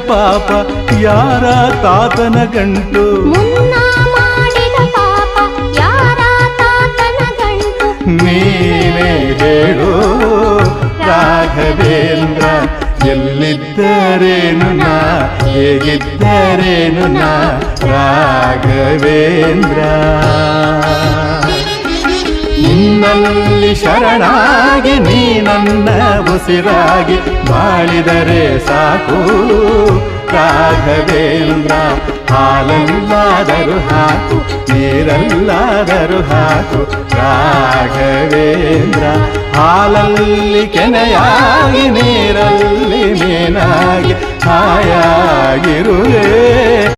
ಪಾಪ ಯಾರ ತಾತನ ಗಂಟು ಮುನ್ನ ಮಾಡಿದ ಪಾಪ ಯಾರ ತಾತನ ಗಂಟು ನೀನೇ ಹೇಳು ರಾಘವೇಂದ್ರ ಎಲ್ಲಿದ್ದರೇನು ನಾ ಹೇಗಿದ್ದರೇನು ನಾ ರಾಘವೇಂದ್ರ ನಿನ್ನಲ್ಲಿ ಶರಣಾಗಿ ನೀ ನನ್ನ ಉಸಿರಾಗಿ ಬಾಳಿದರೆ ಸಾಕು ರಾಘವೇಂದ್ರ ಹಾಲಲ್ಲಾದರೂ ಹಾಕು ನೀರಲ್ಲಾದರೂ ಹಾಕು ರಾಘವೇಂದ್ರ ಹಾಲಲ್ಲಿ ಕೆನೆಯಾಗಿ ನೀರಲ್ಲಿ ಮೀನಾಗಿ ಹಾಯಾಗಿರುವೆ